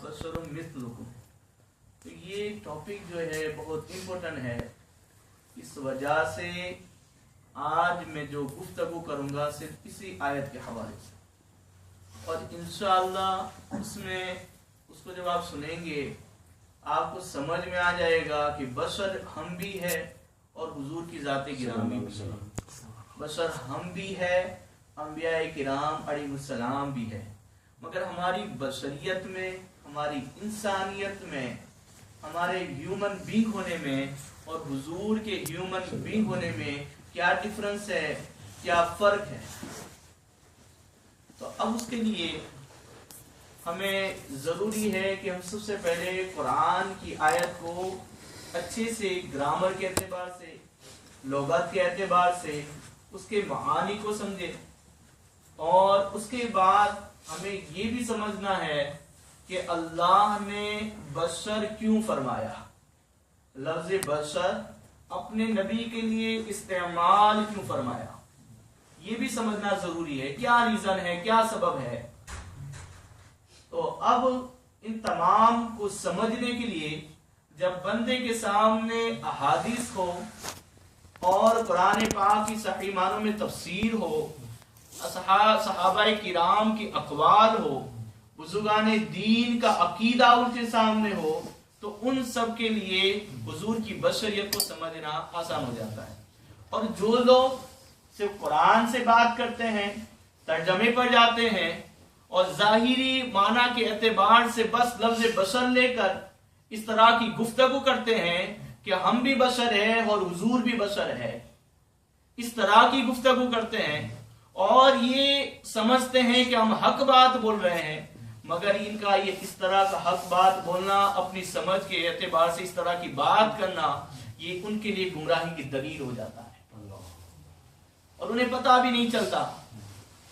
बशरुम मिस्लुकुम। तो ये टॉपिक जो है बहुत इम्पोर्टेंट है। इस वजह से आज मैं जो गुफ्तगू करूँगा सिर्फ इसी आयत के हवाले से, और इंशाअल्लाह उसमें उसको जब आप सुनेंगे आपको समझ में आ जाएगा कि बशर हम भी है और हुजूर की ज़ात गिरामी भी। बशर हम भी है, अंबिया किराम अलैहिस्सलाम भी है, मगर हमारी बशरियत में, हमारी इंसानियत में, हमारे ह्यूमन बीइंग होने में और हुजूर के ह्यूमन बीइंग होने में क्या डिफरेंस है, क्या फर्क है। तो अब उसके लिए हमें जरूरी है कि हम सबसे पहले कुरान की आयत को अच्छे से ग्रामर के एतबार से, लुगत के एतबार से उसके मानी को समझे, और उसके बाद हमें ये भी समझना है कि अल्लाह ने बशर क्यों फरमाया, लफ्ज़ बशर अपने नबी के लिए इस्तेमाल क्यों फरमाया, ये भी समझना जरूरी है। क्या रीजन है, क्या सबब है। तो अब इन तमाम को समझने के लिए जब बंदे के सामने अहादीस हो और कुरान पाक की सही मानों में तफसीर हो, सहाबाए किराम की अक़वाल हो, बुजुर्गान दीन का अकीदा उनके सामने हो, तो उन सब के लिए हुजूर की बशरियत को समझना आसान हो जाता है। और जो लोग सिर्फ कुरान से बात करते हैं, तर्जमे पर जाते हैं और जाहिरी माना के एतबार से बस लफ्ज़ बशर लेकर इस तरह की गुफ्तगू करते हैं कि हम भी बशर है और हुजूर भी बशर है, इस तरह की गुफ्तगू करते हैं और ये समझते हैं कि हम हक बात बोल रहे हैं, मगर इनका ये इस तरह का हक बात बोलना, अपनी समझ के एतबार से इस तरह की बात करना, ये उनके लिए गुमराही की दलील हो जाता है और उन्हें पता भी नहीं चलता।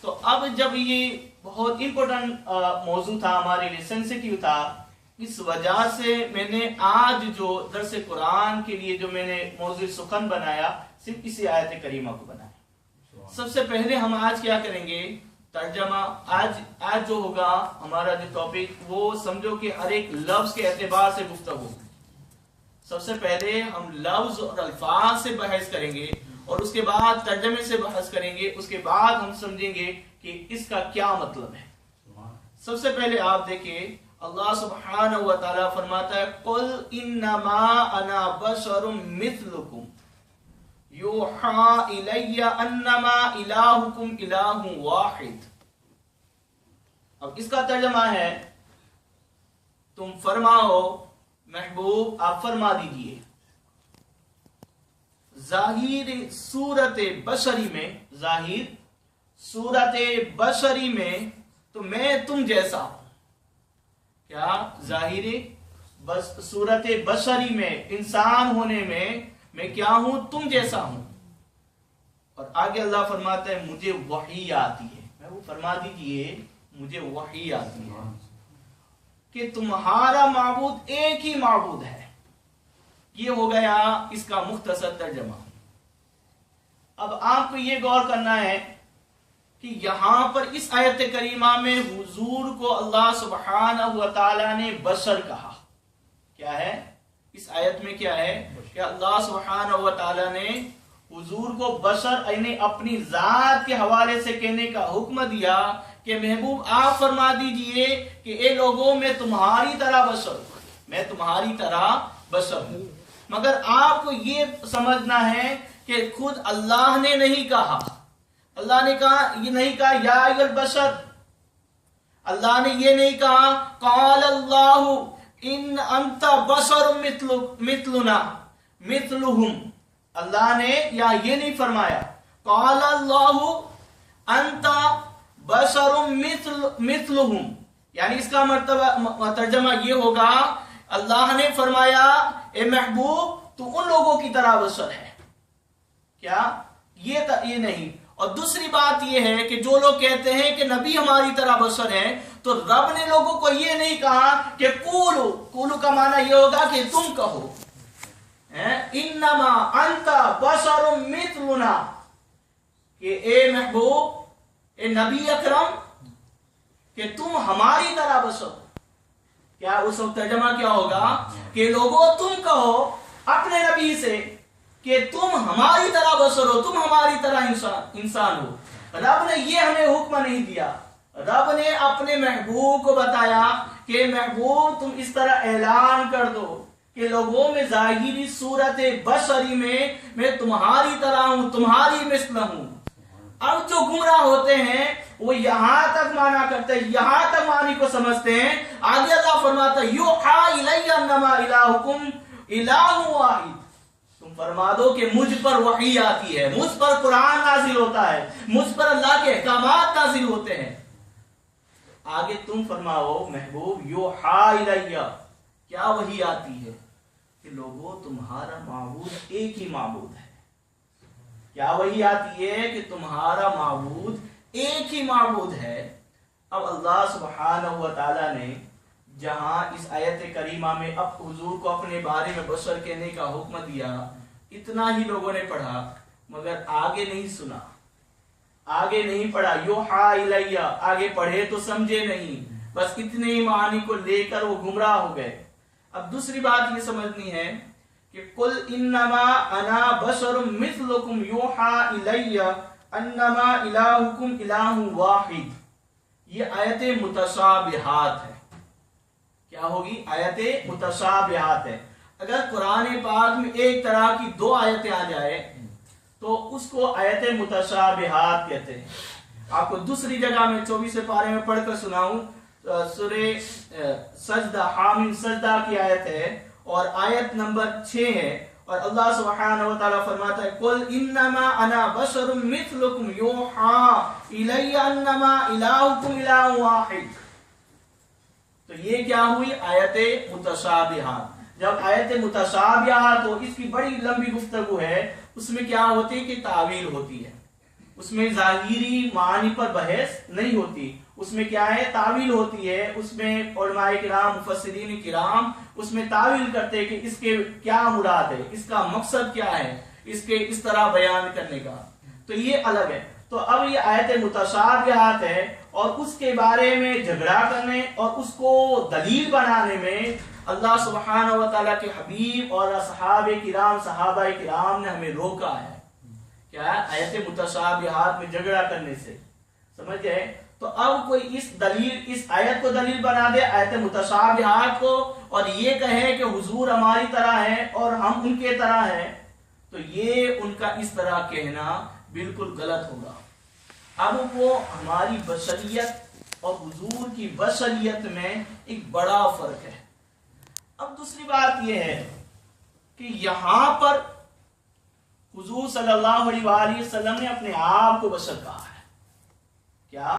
तो अब जब ये बहुत इंपॉर्टेंट मौजू था, हमारे लिए सेंसिटिव था, इस वजह से मैंने आज जो दरस कुरान के लिए जो मैंने मौजू सुखन बनाया, सिर्फ इसी आयत करीमा को बनाया। सबसे पहले हम आज क्या करेंगे, तर्जमा। आज जो होगा हमारा जो टॉपिक, वो समझो कि हर एक लफ्ज के एतबार से गुफ्तगू। सबसे पहले हम लफ्ज और अल्फाज से बहस करेंगे और उसके बाद तर्जमे से बहस करेंगे, उसके बाद हम समझेंगे कि इसका क्या मतलब है। सबसे पहले आप देखिए, अल्लाह सुब्हानहु व तआला फरमाता है, कुल इन्नमा अना बशरुम मिथलुकुम युहा इलैया अन्नमा इलाहुकुम इलाहुं वाहिद। अब इसका तर्जमा है, तुम फरमाओ महबूब, आप फरमा दीजिए, जाहिर सूरत बशरी में, जाहिर सूरत बशरी में तो मैं तुम जैसा हूं। क्या जाहिर बस सूरत बशरी में, इंसान होने में मैं क्या हूं, तुम जैसा हूं। और आगे अल्लाह फरमाता है, मुझे वही आती है। मैं वो फरमा दीजिए, मुझे वही आती है कि तुम्हारा माबूद एक ही माबूद है। ये हो गया इसका मुख्तसर तर्जमा। अब आपको ये गौर करना है कि यहां पर इस आयत करीमा में हुजूर को अल्लाह सुब्हानहु व तआला ने बशर कहा। क्या है इस आयत में, क्या है कि अल्लाह सुब्हानहु व तआला ने हुजूर को बशर यानी अपनी जात के हवाले से कहने का हुक्म दिया कि महबूब आप फरमा दीजिए कि ए लोगों, मैं तुम्हारी तरह बशर हूं, मैं तुम्हारी तरह बशर हूं। मगर आपको ये समझना है कि खुद अल्लाह ने नहीं कहा, अल्लाह ने कहा ये नहीं कहा या अय्युहल बशर, अल्लाह ने ये नहीं कहा क़ाल अल्लाहु इन अंता बशरुम मिथलुना मिथलुहुम। अल्लाह ने या ये नहीं फरमाया क़ाल अल्लाहु अंता बशरुम मिथलुहुम, यानी इसका मतलब तर्जमा ये होगा, अल्लाह ने फरमाया ए महबूब तू उन लोगों की तरह बशर है। क्या ये नहीं। और दूसरी बात ये है कि जो लोग कहते हैं कि नबी हमारी तरह बशर है, तो रब ने लोगों को ये नहीं कहा कि कूलू का माना ये होगा कि तुम कहो, इन्नमा अंता बशरुम मिथलुना, कि ए महबूब, ए नबी अकरम, कि तुम हमारी तरह बशर। کیا اس وقت ترجمہ کیا ہوگا کہ لوگوں تم کہو اپنے نبی سے کہ تم ہماری طرح بشر ہو، تم ہماری طرح انسان ہو. رب نے یہ ہمیں حکم نہیں دیا. رب نے اپنے محبوب کو بتایا کہ محبوب تم اس طرح اعلان کر دو کہ لوگوں میں ظاہری صورت بشری میں تمہاری طرح ہوں، تمہاری مثل ہوں. اب جو گمراہ ہوتے ہیں وہ یہاں تک مانا کرتے ہیں، یہاں تک معنی کو سمجھتے ہیں. آگے اللہ فرماتا ہے یوحا الی انما الہکم الہ واحد. تم فرما دو کہ مجھ پر وحی آتی ہے، مجھ پر قرآن نازل ہوتا ہے، مجھ پر اللہ کے احکامات نازل ہوتے ہیں. آگے تم فرماؤ محبوب یوحا الی، کیا وحی آتی ہے کہ لوگوں تمہارا معبود ایک ہی معبود ہے. کیا وحی آتی ہے کہ تمہارا معبود ایک ہی معبود ہے. اب اللہ سبحانہ و تعالی نے جہاں اس آیت کریمہ میں اب حضور کو اپنے بارے میں بشر کہنے کا حکم دیا، اتنا ہی لوگوں نے پڑھا مگر آگے نہیں سنا، آگے نہیں پڑھا. یوحا الی، آگے پڑھے تو سمجھے نہیں، بس اتنے ہی معنی کو لے کر وہ گمراہ ہو گئے. اب دوسری بات یہ سمجھنی ہے کہ قل انما انا بشر مثلکم یوحا الی انما الہکم الہ واحد. یہ آیت متشابہات ہے. کیا ہوگی؟ آیت متشابہات ہے. اگر قرآن پاک میں ایک طرح کی دو آیتیں آ جائے تو اس کو آیت متشابہات کہتے ہیں. آپ کو دوسری جگہ میں 24 پارے میں پڑھ کر سناؤں. سورہ سجدہ، حامیم سجدہ کی آیت ہے اور آیت نمبر 6 ہے، اور اللہ سبحانہ و تعالیٰ فرماتا ہے قل انما انا بشر مثلکم یوحا الی انما الہکم الہ واحد. تو یہ کیا ہوئی؟ آیت متشابہات. جب آیت متشابہات ہو، اس کی بڑی لمبی گفتگو ہے. اس میں کیا ہوتی ہے کہ تعویل ہوتی ہے، اس میں ظاہری معنی پر بحث نہیں ہوتی. اس میں کیا ہے؟ تعویل ہوتی ہے. اس میں علماء کرام، مفسرین کرام اس میں تعویل کرتے کہ اس کے کیا مراد ہے، اس کا مقصد کیا ہے اس کے اس طرح بیان کرنے کا. تو یہ الگ ہے. تو اب یہ آیت متشابہات ہے اور اس کے بارے میں جھگڑا کرنے اور اس کو دلیل بنانے میں اللہ سبحانہ و تعالیٰ کے حبیب اور صحابہ کرام نے ہمیں روکا ہے. کیا ہے؟ آیت متشابہات میں جھگڑا کرنے سے. سمجھ گئے؟ تو اب کوئی اس آیت کو دلیل بنا دے، آیت متشابہات کو، اور یہ کہے کہ حضور ہماری طرح ہے اور ہم ان کے طرح ہیں، تو یہ ان کا اس طرح کہنا بالکل غلط ہوگا. اب وہ ہماری بشریت اور حضور کی بشریت میں ایک بڑا فرق ہے. اب دوسری بات یہ ہے کہ یہاں پر حضور صلی اللہ علیہ وسلم نے اپنے آپ کو بشر کہا ہے. کیا